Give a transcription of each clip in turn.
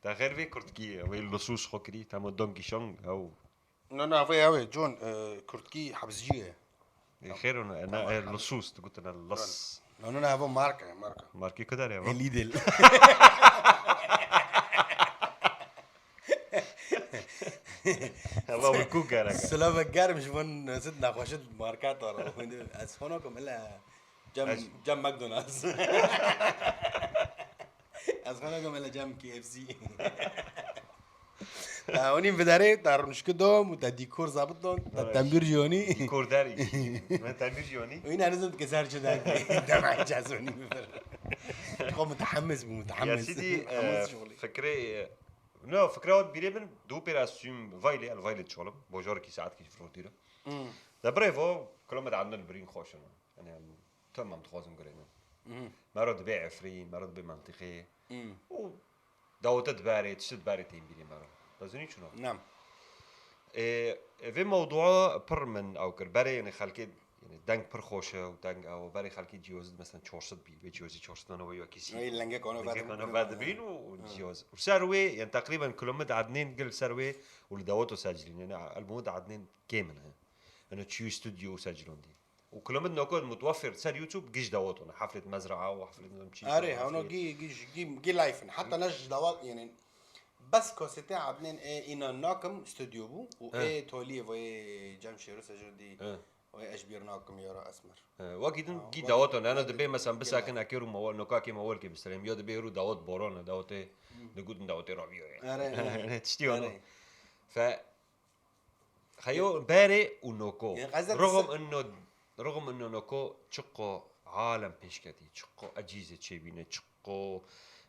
تا غير في كرتكي وي اللصوص خوكري تاع دونكي شونغ او لا في جون كرتكي حبسجيه خير انا اللصوص قلت انا اللص انا هافو ماركه ماركي كده يا ليدل الله والكوكا لك سلام الجار مش من سيدنا خوشت ماركات ورا اسفونكم الا جم ماكدونالدز اسفونكم الا جم كي اف سي هوني بداري تار نشكدهم وتا ديكور ظابطهم تنبير جوني ديكور داري ما تنبير جوني وين انا زلت كسر كذا ده مع جازوني تقوم متحمس يا سيدي فكري نو فكرة بيريبن دو بيراسيوم فايلي الفايلي تشولم بوجور كي ساعات كي فروتيرا دا بريفو كلهم عندنا البرين خوشنا يعني تمام تخوزم قرينا مرض بيع عفرين مرض بمنطقي و داوت دباري تشد باري تيم بيري مرض لازم شنو نعم في موضوع برمن او كربري يعني خلكي يعني دنگ پر خوشه و دنگ او برای خلکی جیوز مثلا 400 بی جیوزی 400 نو یا کسی اي لنگه كانوا بعد بين وجيوز وسروي يعني تقريبا كلهم عدنين قل سروي والدواتو سجلين يعني المود عدنين كامل انا تشيو استوديو سجلون دي وكلهم نوكل متوفر سر يوتيوب جيش دواتو حفله مزرعه وحفله نمشي اري هونو جي لايفن حتى نج دوات يعني بس كوسيتي عدنين اي انا ناكم استوديو بو و اي تولي وي جامشيرو سجل دي وي اشبيرناكم يا اسمر واكيد جي دواتو انا دبي مثلا بس اكن اكيرو مول نوكاكي مول كي بسلام يا دبي رو دوات بورون دواتي نقول دواتي رابيو يعني تشتيو ف خيو باري ونوكو رغم انه نوكو تشقو عالم بيشكتي تشقو اجهزه تشيبينه تشقو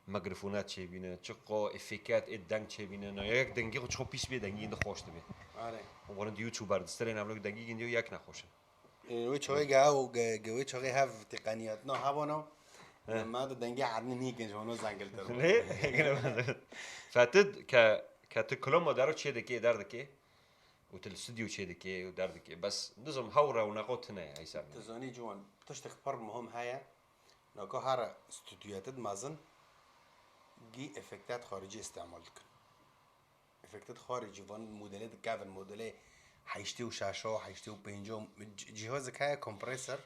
ميكروفونات تشيبينه تشقو افيكات ادان تشيبينه ياك دنگي تشقو بيس بي دنگي نخوش تبي اره وون يوتيوبر دسترين عملو دنگي گنديو ياك نخوش وي تشوي جاو جوي تشوي هاف تقنيات نو هابونو ما دنگي عدني نيك جونو زانجلتر فاتد كتكلمه دارو تشي دكي داردكي وتالاستوديو تشي دكي وداردكي بس نظم هورا ونقطنا يا حسام تزوني جوان تشتخ بر مهم هيا نكو هارا استوديوهات مازن جي افكتات خارجي استعمالك افكتات خارجي فان موديلات كافن موديلات حيشتيو شاشة حيشتيو بينجو جهازك هيا كومبريسر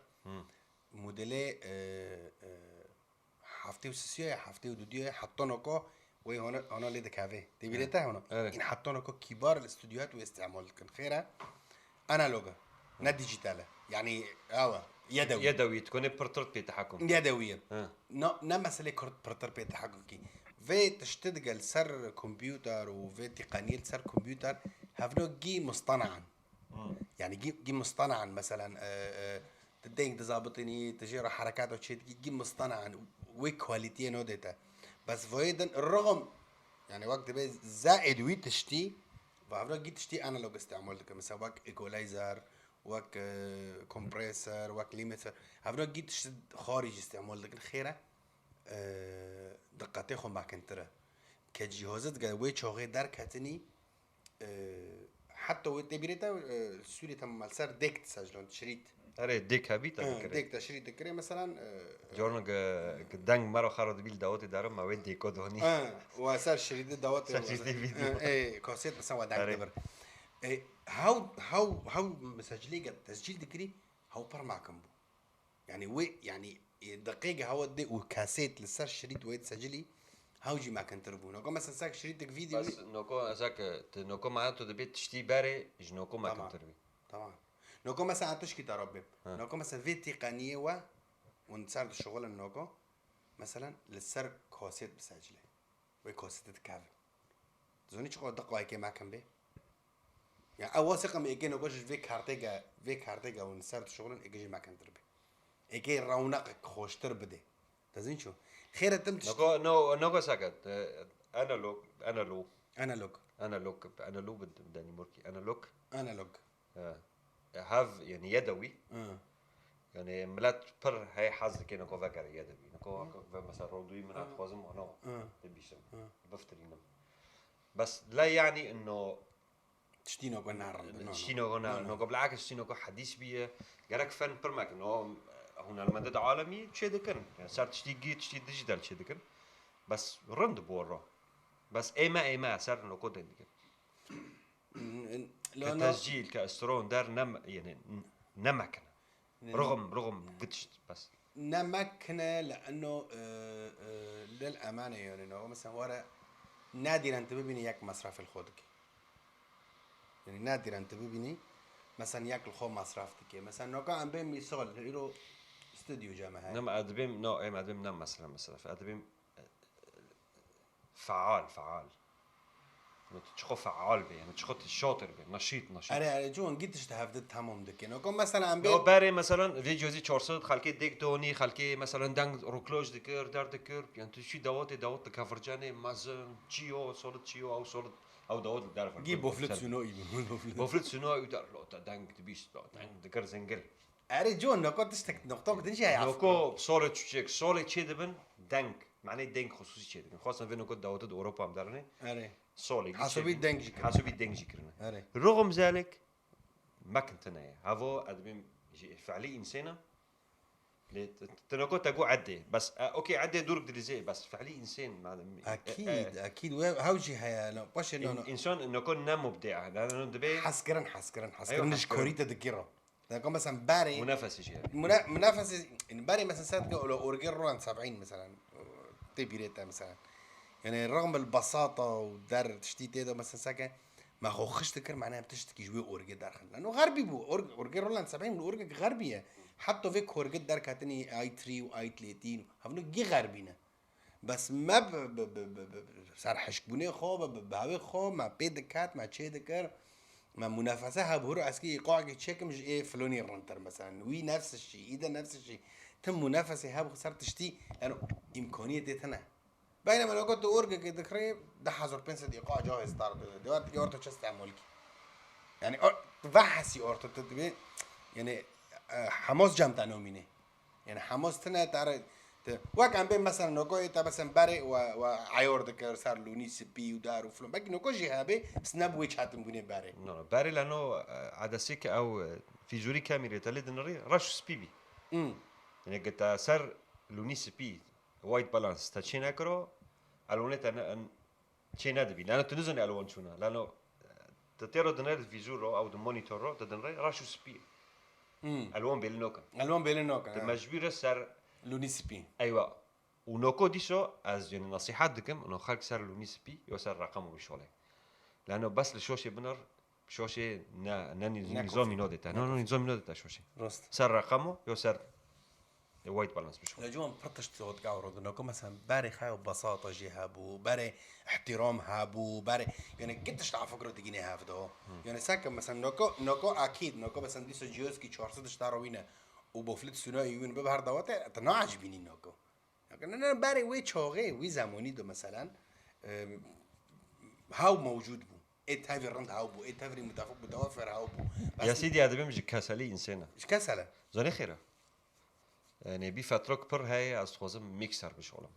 موديلات حفتيو سيسيو حفتيو دوديو حطونكو وي هنا ليدا كافي تبيلتا هنا ان حطونكو كبار الاستوديوهات واستعمالك خيرها انالوجا نا ديجيتالا يعني يدوي تكون برترت بتحكم يدويا نا مسألة برتر بتحكم كي في تشتغل سر كمبيوتر وفي تقنية سر كمبيوتر هفنو جي مصطنعا يعني جي مصطنعا مثلا تدين تظابطني تجير حركات وشيء جي مصطنعا وكواليتي نو داتا بس فايدا الرغم يعني وقت بي زائد وي تشتي فهفنو جي تشتي انالوج استعمالك مثلا وك ايكولايزر وك كومبريسر وك ليميتر هفنو جي تشتي خارج استعمالك الخيره دقتي خو ماكنتره كجهازات جوي شوغي دار كاتني حتى وتبريتا سوري تم مالسر ديكت سجلون شريط اري ديك هابيتا ديك تشريط كري مثلا جورنج دنگ مرا خرد بيل داوت دارم ما وين ديكو دوني وصار شريط داوت اي كاسيت مثلا ودنگ دبر هاو مسجلي تسجيل دكري هاو بر معكم يعني وي يعني دقيقة هاو دي وكاسيت لسر شريط ويت سجلي هاوجي ما كان تربو نوكو مثلا ساك شريطك فيديو بس نوكو ساك نوكو معناته دبيت تشتي باري جنوكو ما كان تربي طبعا نوكو مثلا عتشكي تربي نوكو مثلا في تقنية ونسال الشغل النوكو مثلا للسر كاسيت بسجله وي كاسيت كافي زوني شغل دقوا هيك ما كان بيه يعني اول ثقه ما يجي نوكوش في كارتيجا ونسال الشغل يجي ما كان تربي يجي رونقك خوش تربدي تزين شو خير تم نوكو ساكت انالوج بدني مركي انالوج هاف يعني يدوي يعني ملات بر هاي حظ كنا كو فكر يدوي نكو مثلا رودوي من خوازم انا تبيشم بفترينا بس لا يعني انه تشتينو كنا نو بالعكس تشتينو حديث بيه جالك فن برمك انه هنرمند عالمی چه دکن سر تشتی گیت تشتی دیجیتال چه دکن بس رند بورا بس ایما سر نکو دنگن كتسجيل كاسترون دار يعني نمكن رغم قدشت بس نمكنه لانه للامانه يعني انه مثلا ورا نادرا انت ببني ياك مصرف الخودك يعني نادرا انت ببني مثلا ياك الخو مصرفتك مثلا نوكا عم بين يشتغل يرو استوديو جامعه نعم ادبيم نو اي ادبيم نعم مثلا مصرف ادبيم فعال تشخو فعال بي يعني تشخو شاطر بي نشيط انا جون قديش تهفدت همهم دك انه كم مثلا عم بين باري مثلا فيديوزي 400 خلكي ديك توني خلكي مثلا دانج روكلوج دكر دار دكر يعني تشي دوت كفرجاني مازن تشيو او صولت او دوت دار جيب بوفلت سنوي بوفلت سنوي ودار لو دانج تبيش دانج دكر زنجل اري جون نو كنت تشتك نقطه تنجي هي نوكو صولت تشيك صولت شي دبن دانج معناه دانج خصوصي شي دبن خاصه في نوكو دوت اوروبا مدارني اري صولي حسبي دنجي حسبي دنجي كرنا اري رغم ذلك ما كنت انا هافو ادمي فعلي انسانه تنكو تقو عدي بس اوكي عدي دورك دليزي بس فعلي انسان اكيد هاوجي هيا لا باش انه انسان انه كنا مبدع لانه دبي حسكرن نش كوريتا دكيرو لكن مثلا باري منافسه شيء منافسه باري مثلا سات لو اورجيرو عن 70 مثلا تبيريتا مثلا يعني رغم البساطه ودار تشتيت هذا مثلا ساكن ما هو خش تكر معناها بتشتكي جوي اورجي داخل لانه غربي بو اورجي رولاند 70 من اورجي غربيه حطوا فيك اورجي دار كاتني اي 3 واي 30 هفنو جي غربينا بس ما صار حشكبوني خو بهاوي خو ما بيدكات ما تشي دكر ما منافسه بهرو اسكي قاعد تشيك مش ايه فلوني رنتر مثلا وي نفس الشيء اذا نفس الشيء تم منافسه هاب صارت تشتي لانه امكانيه ديتنا بينما لو كنت اورجك دكري ده حزر بنسد ايقاع جاهز طارت دلوقتي اورتو تستعملك يعني بحسي اورتو تدبي يعني حماس جامتا نوميني يعني حماس تنا تعرف وقت عم بين مثلا نوكو انت مثلا باري وعيور دكر صار لوني سبي ودار وفلون باقي نوكو جهابي سناب ويتش هاتم بني باري باري لانه عدسيك او في جوري كاميرا تلد نري رش سبيبي يعني قلت صار لوني سبي وايت بالانس تشينا كرو الونت انا تشينا دبي لانه تنزل الوان شونا لانه تطيرو دنر الفيزورو او المونيتورو تدنري راشو سبي الوان بيلنوكا مجبور صار لوني سبي ايوه ونوكو ديسو از يعني نصيحات دكم انه خلق صار لوني سبي يوصل رقمه بشغله لانه بس الشوشه بنر شوشه نظام نودتا نظام نودتا شوشه صار رقمه يوصل وايت بالانس بشغله لجوم برتش تقعد قاعد انه مثلا باري خايو ببساطه جهابو باري احترام هابو باري يعني كنتش على فكره تجيني هافدو يعني ساكن مثلا نوكو اكيد نوكو مثلا ديسو جيوسكي تشارسد اشتاروينا وبوفلت ثنائي وين ببهر دواتي انا عاجبني نوكو لكن انا باري وي تشوغي وي زاموني دو مثلا هاو موجود بو ايت هافي رند هاو بو ايت هافي متوفر هاو بو يا سيدي هذا بيمجي كاسالي انسانه ايش كسله زاني خيره يعني بي فترك بر هاي از خوازم ميكسر بشغلم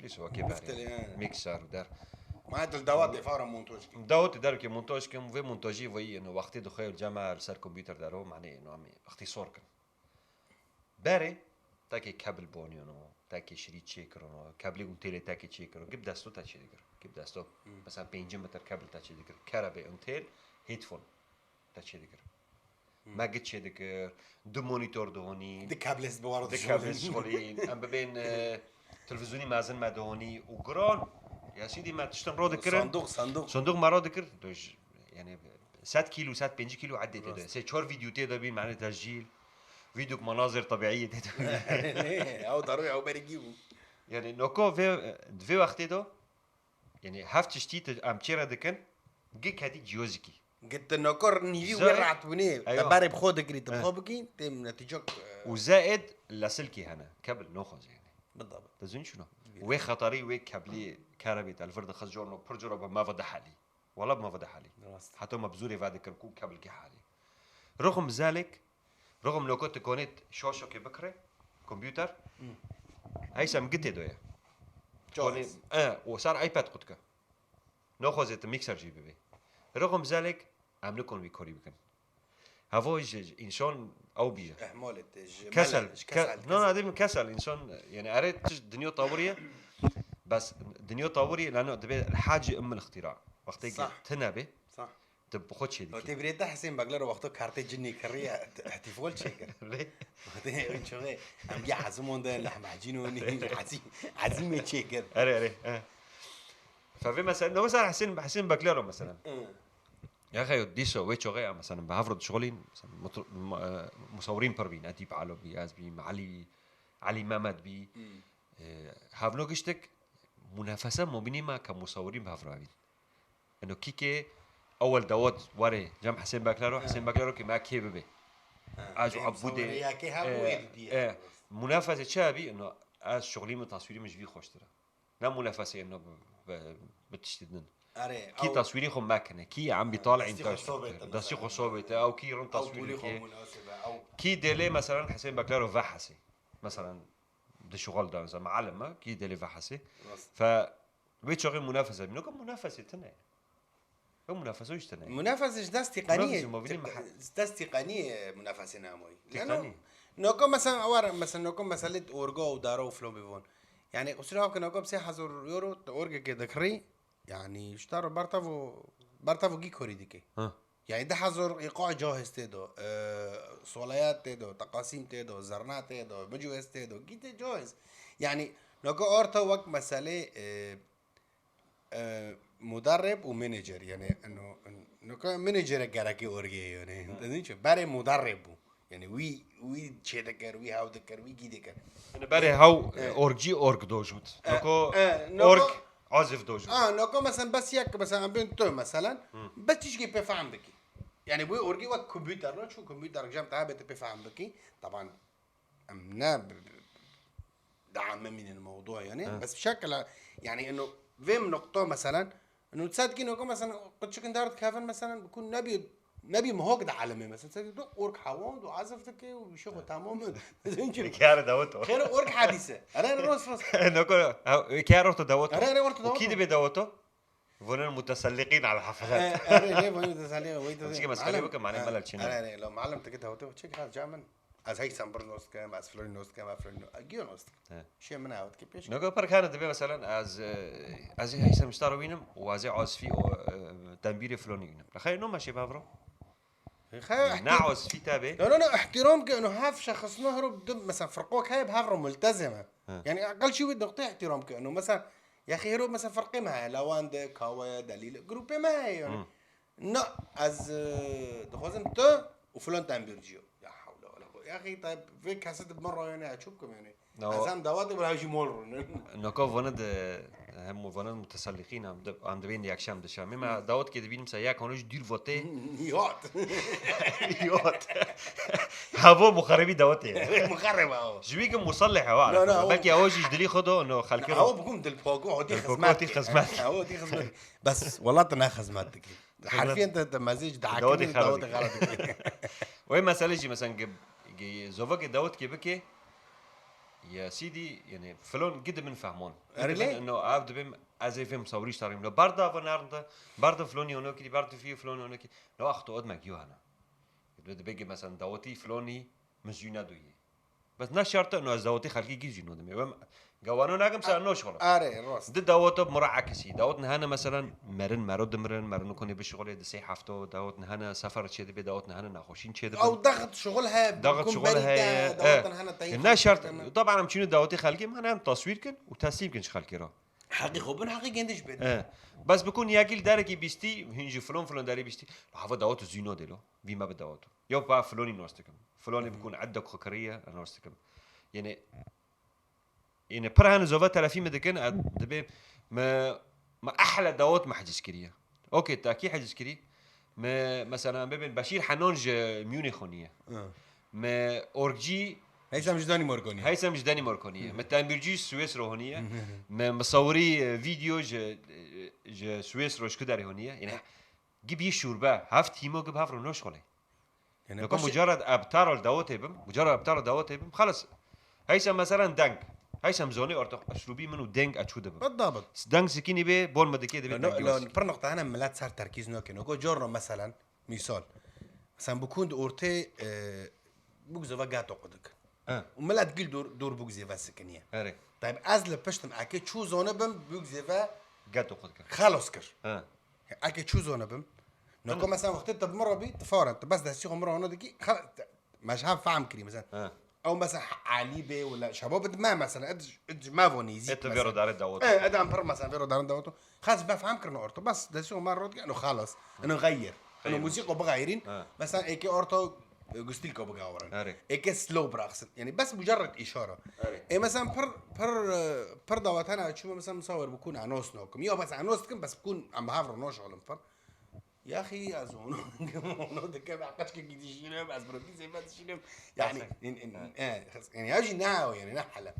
ليش هو كبار ميكسر دار معناتها الدوات فارم مونتاج دوت دار كي مونتاج كم في مونتاجي وي انه وقت دخول الجامعه سر كمبيوتر دارو معني انه عمي اختصار كان باري تاكي كابل بوني انه تاكي شريط تشيكر كابل اون تيلي تاكي تشيكر جيب دستو تاكي ديكر جيب دستو مثلا 5 متر كابل تاكي ديكر كهرباء اون تيل هيدفون تاكي ديكر ما قد شي ديكر دو مونيتور دهوني دي كابلز بوارد دي كابلز شغلين ام بين تلفزيوني مازن ما دهوني وقران يا سيدي ما تشتم رو دكر صندوق ما رو دكر يعني 7 كيلو 5 كيلو عديت هذا سي تشور فيديو تي بين معناته تسجيل فيديو مناظر طبيعيه او ضروري او بريجيو يعني نوكو في وقت ده يعني هفت شتيت ام تشيرا دكن جيك هادي جيوزيكي قلت نوكر نيجي ورعت بني باري بخودك ريت بخوبكي تم نتيجك وزائد لاسلكي هنا كابل نوخذ يعني بالضبط تزين شنو وي خطري وي كابلي كهربي الفرد خزجورنو برجرو ما فدا حالي ولا ما فدا حالي حتى ما بزوري فادي كركو كابل كي حالي رغم ذلك رغم لو كنت كونت شوشو كي بكره كمبيوتر هيثم قلت دويا كوني وصار ايباد قدك ناخذ الميكسر جي بي رغم ذلك عم نكون بكوري بكن هفوج انسان او بيجا اهمالت كسل لا دائما كسل انسان يعني اريد الدنيا طوريه بس الدنيا طوريه لانه الحاجه ام الاختراع وقت تنبه صح تبخد شيء ديك تبريد حسين بقلر وقتو كارتي جني كريه احتفال شيء ليه وقتين شغله ام بيا حزمون ده لحم عجينوني عزيمه شيء كده اري ففي مثلا حسين بقلر مثلا يا اخي ديسو ويتشو غير مثلا بهفرض شغلين مثلا مصورين بربين اديب علو بي از بي علي محمد بي هافنو قشتك منافسه مبينه كمصورين بهفرابين انه كيكي اول دوت وري جنب حسين بكلارو كي ما كيبه به اجو عبودي منافسه شابي انه از شغلي من تصويري مش بي خوش ترى لا منافسه انه بتشتدن كي تصويري خو ماكنه كي عم بيطالع انت دسي خصوبته او كي رن تصويري كي ديلي مثلا حسين بكلارو فحسي مثلا ده شغل ده مثلا معلم كي ديلي فحسي ف بيت شغل منافسه منكم منافسه تنه هم منافسه ايش تنه منافسه داس تقنيه منافسه ناموي لانه نوكم مثلا اوار مثلا نوكم مثلا اورجو ودارو فلو بيفون يعني قصيرها كنا نوكم 6000 يورو اورجا كده كري يعني اشتروا بارتافو جي كوري ديكي يعني ده حظر ايقاع جاهز تيدو صوليات تيدو تقاسيم تيدو زرنات تيدو مجوز تيدو جيت جاهز يعني نوكو اورتا وقت مساله مدرب ومانجر يعني انه نوكو مانجر جراكي اورجي يعني انت باري مدرب يعني وي تشيدكر وي هاو دكر وي جيدكر انا باري هاو اورج دوجوت نوكو اورج عازف دوجوت نوكو مثلا بس ياك مثلا بنتو مثلا بس تيجي بفهم بكي يعني بو اورجي وقت كمبيوتر لا شو كمبيوتر جام تعب بفهم بكي طبعا امنا دعم من الموضوع يعني بس بشكل يعني انه فيم نقطه مثلا انه تصدقين انه مثلا قد شكن دارت كافن مثلا بكون نبي مهوك ده عالمي مثلا تصدق اورك حوان وعزفتك وشغل تمام كيار دوتو خير اورك حادثه انا روس نقول كيار دوتو انا دوتو وكيد بدوتو فنان متسلقين على الحفلات انا ليه متسلقين ويت شيء مسكلي بك معناه ملل شنو انا لو معلم تكت هوتو تشيك هذا جامن از هيك سامبرنوس كام از فلورينوس كام افرنو اجيونوس شيء من هاوت كيفش نقول بركانه دبي مثلا از هيثم مشتاروينم وازي عازفي تنبيري فلونينم خلينا نو ماشي بافرو نعوز في تابع لا احترام كانه هاف شخص نهرب مثلا فرقوك هاي بهافرو ملتزمه يعني اقل شيء بدك تعطي احترام كانه مثلا يا اخي هروب مثلا فرقي معها لواند كاويا دليل جروبي معي يعني لا از دخوزن تو وفلان تنبيرجيو يا حول ولا قوه يا اخي طيب فيك حسيت بمره يعني اشوفكم يعني عزام دواتي ولا هيجي مول نكوف وناد هم وناد متسلقين عم دبين دي اكشام دشام ما داوت كده بينم سياك هونش دير فوتي يوت هابو مخربي داوتي مخرب اهو جويك مصلح هو باقي اوجي دلي خدو انه خلكي هو بكون دل فوق هودي خدمات هودي خدمات بس والله تنا خدماتك حرفيا انت مزيج دعاكي داوتي غلط وين مساله جي مثلا جي زوفك داوت كيبكي يا سيدي يعني فلون قد من فهمون انه عبد بهم ازي فهم صوريش تاريم لو بردا فنارندا بردا فلوني هناك بردا فيه فلوني هناك لو اخطو قد ما جيوهنا بده بيجي مثلا داوتي فلوني مزينا دويه بس نا شرط انه داوتي خلقي يجي نودم قوانو ناقم سانو شغل اري راس د داوت مرعكسي داوتنا هنا مثلا مرن كوني بالشغل دسي حفتو داوتنا هنا سفر تشي دبي داوتنا هنا ناخوشين تشي دبي او ضغط شغلها داوتنا هنا طيب الناس شرط طبعا مشينو داوتي خلقي ما نعم تصوير كن وتسليم كنش خلقي را حقيقه بن حقيقه عندش بيت بس بكون ياكل داركي بيستي هنجي فلون داري بيستي حافظ داوت زينو ديلو بما بداوتو يو با فلوني نوستكم فلوني بكون عندك خكريه نوستكم يعني برهن زوفا تلافي مدكن دبي ما احلى دوت ما حجز كريه اوكي تاكي حجز كري ما مثلا بين بشير حنونج ميونخونيه ما اورجي هيثم جداني موركونيه ما تامبرجي سويسرا هونيه ما مصوري فيديو ج سويسرا شكداري هونيه يعني جيب شوربه هفت هيمو جيب هافرو نوشخله يعني لو مجرد ابتار دوتهم خلص هيثم مثلا دنك هيثم زوني ارتق اسلوبي منو دنك اتشوده بالضبط دنك سكيني بي بول مدكي دبي لو برنقطه انا ملات صار تركيز نوكي نوكو جورو مثلا مثال مثلا بكون اورتي بوكزوفا قاتو قدك اه وملا تقول دور بوكزيفا سكنيه اري طيب ازل بشتم اكي تشو زونه بم بوكزيفا قاتو قد كر خلاص كر اه اكي تشو زونه بم نكون مثلا وقت انت بمره بي تفور انت بس ده شيء مره هنا دقي مش هاب فاهم كري مثلا اه او مثلا علي بي ولا شباب ما مثلا ادج ما فوني يزيد انت فيرو دار الدعوات ايه ادم بر مثلا فيرو دارن دوتو خلاص بفهم كرنا اورتو بس ده شو مره انه خلاص انه غير انه موسيقى بغيرين مثلا ايكي اورتو قستيلكو بغاورن أري. ايكي سلو براخس يعني بس مجرد اشاره أري. اي مثلا بر دوت انا تشوف مثلا مصور بكون عنوس نوكم يو بس عنوس بس بكون عم بهافر نوش على فر يا اخي ازون نو ده كيف عقدش كي شنو بس بروتي زي ما شنو يعني يعني اجي ناو يعني نحله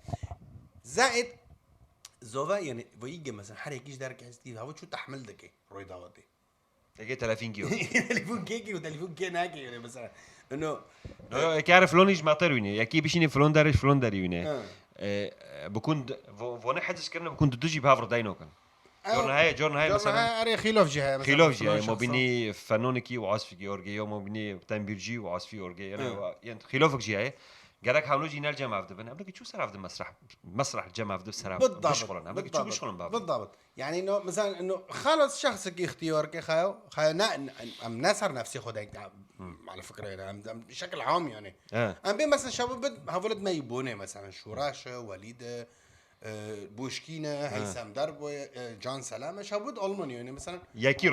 زائد زوفا يعني ويجي مثلا حريق ايش دارك ستيف هاو شو تحمل دك روي داوتي تجي 30 جيو تليفون كيكي وتليفون كيناكي يعني مثلا انه نو كيعرف لونيش ما طيروني يكي بيشيني فلون دارش فلون داريوني بكون فونا حدث كرنا بكون دوجي بهافر داينوكن جورنا هاي مثلا اري خيلوف جهه مثلا خلاف جاي مو بيني فنونكي وعاصفي اورجي مو بيني تنبيرجي وعاصفي اورجي يعني خلافك جاي قالك حاولوا جينا الجامعه في دبن قبلك شو صار في مسرح الجامعه في دبن بالضبط قبلك شو بيشغلون باب بالضبط يعني انه مثلا انه خلص شخصك اختيارك خايو ام ناصر نفسي خدك على فكره يعني بشكل عام يعني ام بين مثلا شباب هولد ما يبونه مثلا شوراشه وليد بوشكينه هيثم درب جان سلامه شابود الماني يعني مثلا ياكي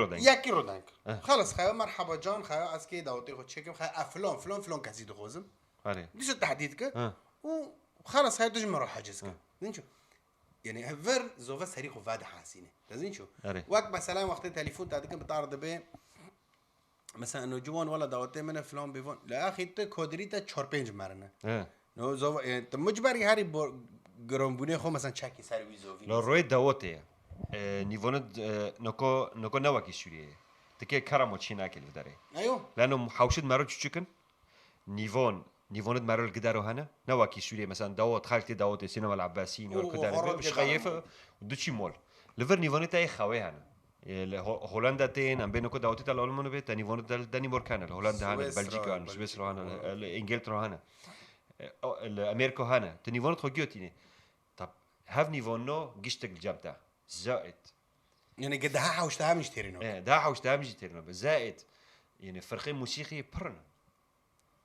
رودانك خلص خايو مرحبا جان خايو اسكي داوتي خد شيكم خايو فلان كاسي دخوزم دي شو تحديدك وخلص هاي دج مروح حاجزك نشوف يعني هفر زوفا سريخ وفاد حاسينه لازم شو وقت مثلا وقت التليفون تاعك بتعرض به مثلا انه جوان ولا داوتي من فلان بيفون لا اخي انت كودريتا تشوربينج مرنا نو زوفا يعني انت مجبري هاري گرانبونی خو مثلا چکی سر ویزووی لو روی داوته نیوند نکو نواکی سوریه تکی کارمو چینا کل داره ايوه لانه حوشد مرو چچکن نیوند مرو القدارو هنا نواکی سوریه مثلا داوت خالتي داوت سينما العباسيين ولا كدار مش خايفه ودشي مول ليفر نیوند تاي خوي هنا هولندا تين ام بينو كو داوت تاع الالمان بيت نیوند داني موركان هولندا هنا بلجيكا هنا سويسرا هنا انجلترا هنا الامريكا هنا تنيفون خو جوتيني هاف نيفونو قشتك الجابتا زائد يعني قد ها حوشتها مش تيرينو ده حوشتها مش تيرينو زائد يعني فرقين موسيقي برنا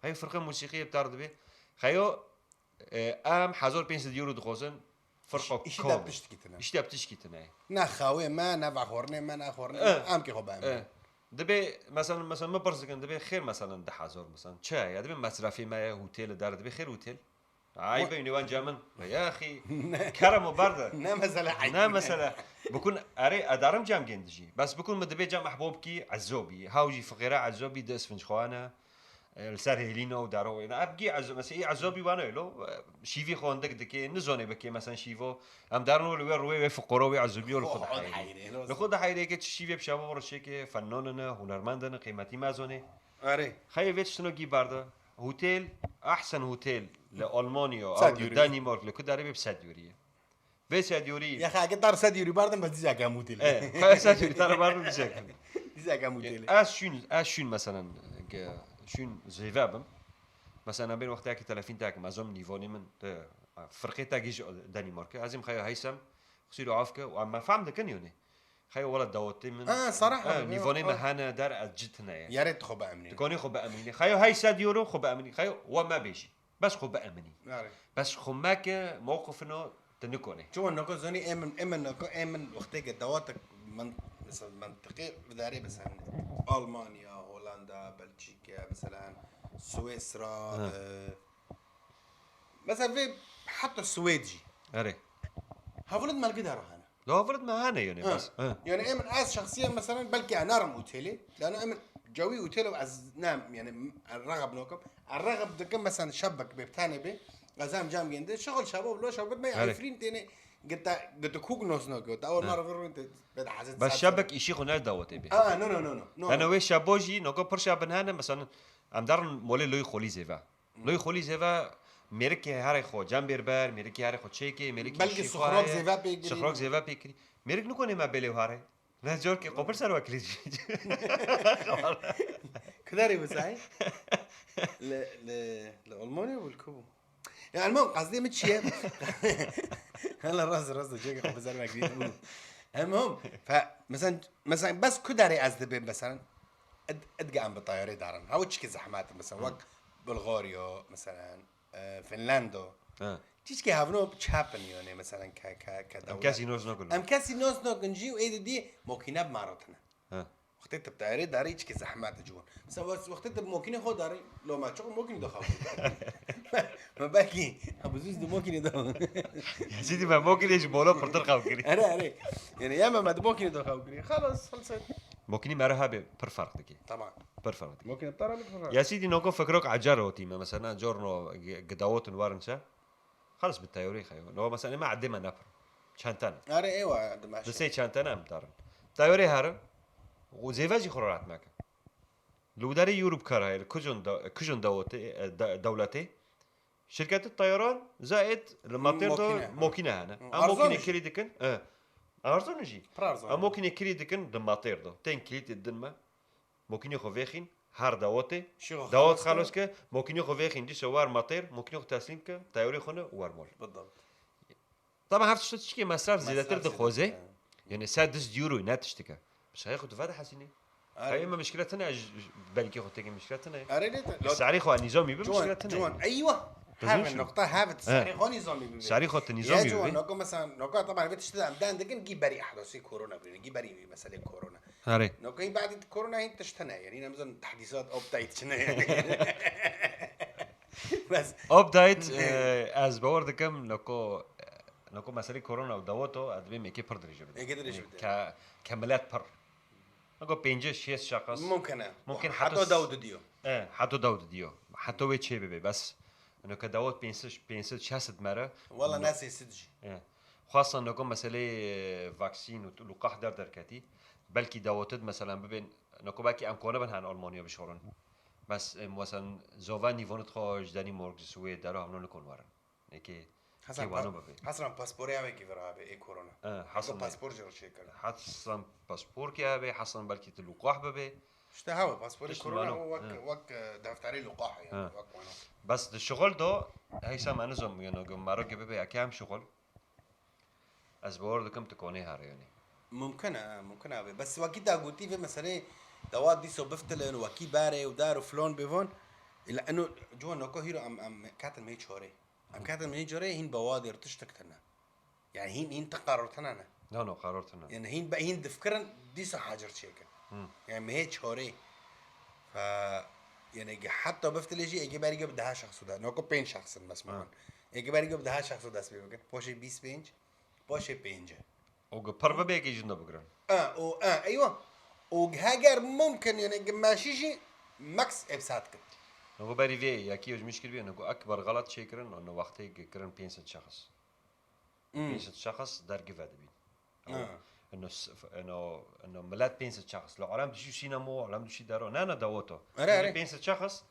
هاي فرقين موسيقية بتعرض به خيو ام حزور 500 يورو دخوزن فرقه كوم ايش ده بتشكيتنا نخاوي ما نبع خورني ما نخورني ام كي خبا دبي مثلا ما برزقن دبي خير مثلا ده حزور مثلا شاي دبي مصرفي ما هوتيل دار دبي خير هوتيل عيبه ينوان جامن يا اخي كرم وبرده نا مسألة بكون اري ادارم جام جندجي بس بكون مدبي جام محبوبكي عزوبي هاوجي فقيرة عزوبي دس فنج خوانا السر هيلينو ودارو انا ابقي عزوبي مثلا عزوبي وانا لو شيفي خون دك نزوني بكي مثلا شيفو ام دارنو روي فقروي عزوبي ولا خد حيري لخد حيري كي شيفي بشابو ورشيكي فناننا هنرمندنا قيمتي مازوني اري خايف ويت شنو جي برده هوتيل احسن هوتيل لألمانيا او لدنمارك لكل عربي ب100 يورو في 100 يورو يا اخي اكيد 100 يورو باردن بس ديزا كام هوتيل ايه 100 يورو ترى باردن بشكل ديزا كام هوتيل اشون مثلا شون زيفابم مثلا بين وقتها كي 30 تاعك مازوم نيفوني من فرقه تاعي دنمارك لازم خيو هيثم خسيرو عافك وما فهمت كنيوني خيو ولد دوتي من صراحه نيفوني مهانا دار اجتنا يعني يا ريت خو امني تكوني خو امني خيو هاي 100 يورو خو امني خيو وما بيجي بس خو امني بس خو ماك موقفنا تنكوني شو انه زوني امن وقتك دواتك من مثلا منطقي بداري مثلا المانيا هولندا بلجيكا مثلا سويسرا مثلا في حتى السويدجي اري هافولد ما القدر هنا لا هافولد ما هنا يعني بس يعني امن اس شخصيا مثلا بلكي انا رم اوتيلي لانه امن جوي اوتيلي وعز نام يعني الرغب نوكم الرغب دكم مثلا شبك بتاني بي غزام جام جنده شغل شباب لو شباب ما يعرفين تاني قلت كوك نوس نوكو اول مره في انت بدا حاسس بس شبك يشي خنا دوت بي نو انا وي شابوجي نوكو برشا بنهانا مثلا ام دار مولي لوي خولي زيفا لوي خولي زيفا ميركي هاري خو جامبير بار ميركي هاري خو تشيكي ميركي بلكي سخروك زيفا بيجري سخروك زيفا بيجري ميرك نكوني ما بيلي هاري لا جوركي قبر سر وكلي كداري بساعي لألمانيا والكوبو يعني المهم قصدي متشي هلا راس جاي خبز انا جديد المهم فمثلا بس كداري ازدبي مثلا ادقى عم بطياري دارن هاوتش كي زحمات مثلا وقت بلغاريا مثلا فنلندا تيجي هافنو بتشابن يعني مثلا كدولة كاسي نوز نقول ام كاسي نوز نجي وايد دي موكينا بمارتنا وقت انت بتعري داري كي زحمات جون بس وقت انت ممكن خد داري لو ما تشوف ممكن يدخل ما باقي ابو زوز ده ممكن يدخل يا سيدي ما ممكن يجي بولا برتر خاوكري انا يعني يا ما ممكن يدخل خلاص خلصت ممكن مرها بفرق دقي طبعا بفرق ممكن ترى يا سيدي نوكو فكرك عجروتي مثلا جورنو قداوت ورنشا خلص بالتيوري خيو لو مثلا ما عدي ما نفر شانتانا اري ايوه ماشي بس هي شانتانا مدارن تيوري هار وزيفاجي خرورات معك لو داري يوروب كارها كجون دولتي شركات الطيران زائد المطير دو موكينة هنا موكينة كلي دكن ارزون نجي موكينة كلي دكن المطير دو تين كليت الدنما موكينة خوفيخين هار داوتي داوت خلاص كه موكينة خوفيخين دي سوار مطير موكينة تسليم كه تيوري خونه وارمول بالضبط طبعا هاف تشتكي مصارف زيادة دخوزي يعني 6 يورو ناتشتكه بس هياخد فاده حسيني هاي اما مشكلتنا بالكي خو تيجي مشكلتنا السعري خو نظامي بمشكلتنا جوان ايوه هذه النقطه هذا السعري خو نظامي السعري خو نظامي يا جوان نقول مثلا نقول طبعا بيت تشتغل عمدان دقن جي بري احداث كورونا جي بري مساله كورونا هاري نقول بعد كورونا هي تشتنا يعني مثلا تحديثات ابديت شنو بس ابديت از باور دكم نكو مساله كورونا ودوتو ادبي ميكي بردري جبد كملات بر نقول بينجي شيس شخص ممكن حتى داود ديو حتى داود ديو حتى ويتشي بي بس انه كداود بينسش شاسد مره والله ناس يسدج خاصه انه كم مساله فاكسين ولقاح دركاتي بلكي داوتد مثلا ببين نكو باكي ام كونه بن هان المانيا بشورن بس مثلا زوفاني فونت خوش داني مورج سويد دارو همون نكون ورن هيك حسن باسبوري هاي كيف راه اي كورونا حسن باسبور جرو شيكر حسن باسبور كي هبي حسن بلكي اللقاح ببي اشتهى باسبور كورونا وك دفتري لقاح يعني وك بس الشغل ده هي سام انظم يعني مرة ببي كام شغل اسبوع لكم تكوني هار يعني ممكن بس وكيد قلتي في مساله دوات دي صوبفتلن وكي باري ودارو فلون بيفون الا انه جوان نوكو هيرو ام كاتل مي شوري ام كاتل مي جوري هين بوادر تشتكتنا يعني هين تقررتنا لا قررتنا يعني هين دفكرن دي صح حاجر شيكا يعني ما هي شوري ف يعني حتى بفتلجي اجي باري بدها شخص ده نوكو بين شخص مسموعا اجي باري بدها شخص ده اسبي بوشي 20 بينج بوشي بينج وقبر بيجي جنة بقرن ايوه وهاجر ممكن يعني ماشي ماكس ابساتك نقول بري في يا كيوج مشكلة بيه نقول أكبر غلط شيء كرن إنه وقتي كرن 500 شخص 500 شخص دار كيف هذا بين إنه ملات 500 شخص لو علم تشي سينما علم تشي دارو أنا دوته 500 شخص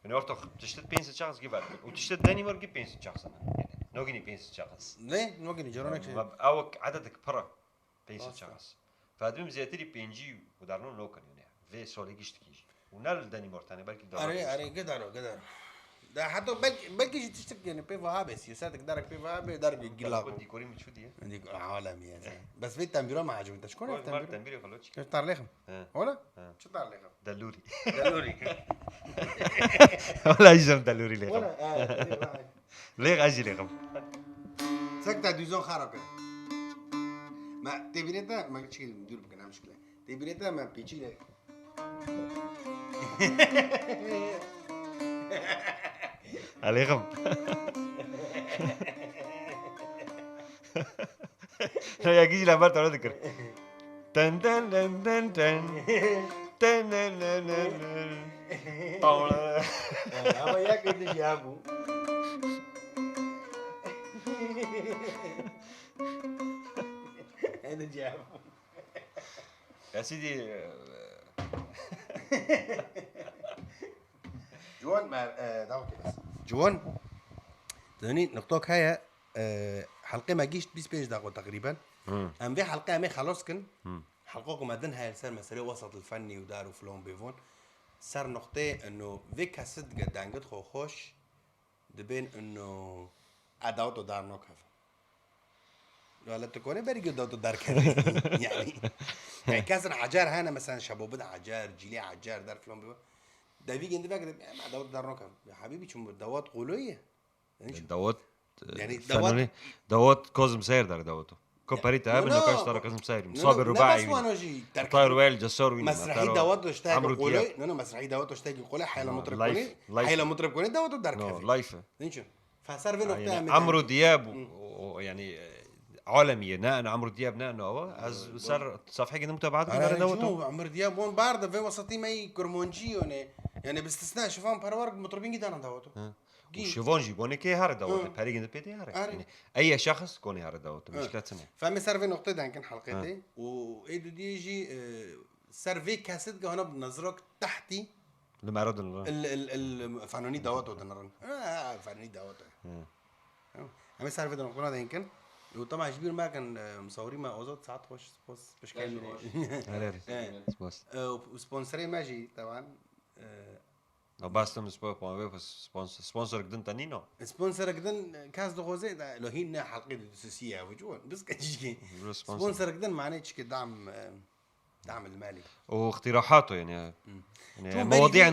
يعني وقت تشتت 500 شخص كيف هذا وتشتت داني مرة 500 شخص يعني نوجني 500 شخص ليه نوجني جرونك أو عددك برا 500 شخص فهذا زيادتي بينجي ودارنو نوكن يعني في سولي يشتكيش ونال داني مرتاني بالكي دارو أري قدروا ده حتى بالكي تشتكي يعني بيفا هابس يساتك دارك بيفا هابس دارك يجلاق ديكوري متشودي ديك عالمي يا زلمه بس في تنبيرو ما عجبني انت شكون تنبيرو خلوش كيف طار لكم ولا شو طار لكم دلوري ولا يجم دلوري لكم ولا ليه اجي لكم سكت دوزون خرابه ما تبينتا ما تشيل ندير بك انا مشكله تبينتا ما بيجي لك عليكم يا جيجي لما تقول ذكر تن تن تن تن تن تن تن اما يا كده يا ابو هذا جاب يا سيدي جوان ما دعوتي بس جوان تاني نقطة هاي حلقة ما جيش 20 بيج دقيقة تقريبا أم في حلقة ما خلاص كن حلقة ما دن هاي السنة مسألة وسط الفني ودار وفلون بيفون سر نقطه انه في كاسد قد خو خوش دبين انه اداوتو دار نوكف ولا تكوني بريجو دوتو دار كذا يعني كاسر عجار هنا مثلا شباب عجار جيلي عجار دار فلان ده في جند فاكر ما دوت دار نوكف يا حبيبي شو دوت قوليه دوت يعني دوت كوزم سير دار دوتو كوباريتا ابن كاش ترى كوزم سير مصاب الرباعي طاير وائل جسار وين مسرحي دوت اشتاق قولي نو مسرحي دوت اشتاق قولي حيلا مطرب كوني حيلا مطرب كوني دوت دار كذا لايف نشوف فصار في نقطه عمرو دياب يعني عالمية نان عمرو دياب نان هو از صار صفحة كده متابعات على دوتو عمرو دياب وين بارد في وسطي ماي كرمونجي يعني باستثناء شوفان بارورق مطربين جدا دوتو شوفونجي بوني كي هار دوتو باريجن بيتي هار يعني اي شخص كوني هار دوتو مشكلة سنة فما صار في نقطة ده يمكن حلقتي وايدو دي يجي صار في كاسيت هنا بنظرك تحتي لما رد الفنانين دوتو دنرن فنانين دوتو اما صار في نقطة ده يمكن وطبعا جبير ما كان مصورين مع اوزات ساعات خوش باش كان وسبونسري ماجي طبعا باستم سبونسر قدن تانينو سبونسر قدن كاس دو غوزي لو هنا حلقه دسوسيه وجون بس كجي سبونسر قدن معناه تشكي دعم المالي واقتراحاته يعني مواضيع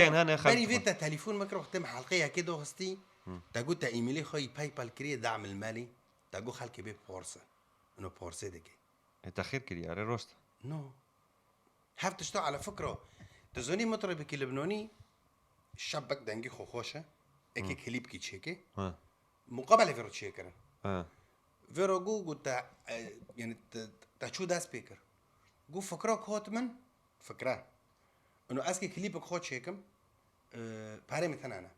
هنا خلي فيتا تليفون مكروه تم حلقيه كده هستي تقول تا ايميلي خوي باي بال كري دعم المالي تقول خلك بي بورصه انه بورصه دكي التاخير كري على روست نو حفتشتو على فكره تزوني مطربك اللبناني الشبك دنجي خوخوشه اكي كليب كي تشيكي مقابله فيرو تشيكر فيرو جو قلت يعني تشو دا سبيكر جو فكرك هوتمن فكره انه اسكي كليبك خو تشيكم باري مثلا انا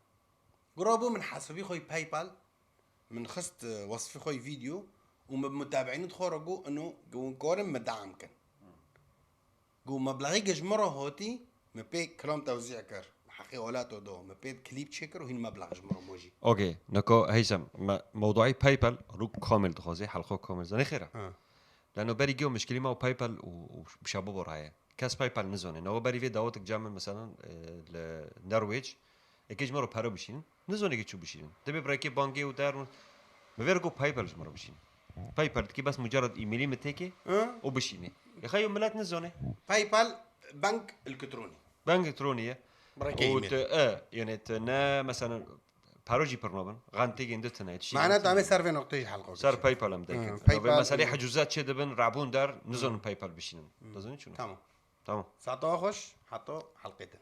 قرابو من حسابي خوي باي بال من خست وصفي خوي فيديو ومتابعين تخرجوا انه جو قارن مدعم كان جو مبلغي جمره هوتي مبي كلام توزيع كر حقي ولاته دو مبي كليب تشيكر وهين مبلغ جمره موجي اوكي نكو هيثم موضوعي باي بال روك كامل تخوزي حلقه كامل زني خيره لانه بري جو مشكله ما باي بال وشابو رايه كاس باي بال نزون انه بري في دعوتك جامل مثلا النرويج اكيد مره بارو بشين نزون اكيد شو بشين تبي براكي بانكي ودار مفيركو باي بال مره بشين باي بال كي بس مجرد ايميلي متيكي وبشيني يا خيو ملات نزونه باي بال بنك الكترونيه يعني تنا مثلا باروجي برنامج غانتيجي عندنا هادشي معناته عم صار في نقطه حلقه صار باي بال مدك مثلا حجوزات شي دبن رعبون دار نزون باي بال بشين تظن شنو تمام ساعه خوش حطوا حلقتين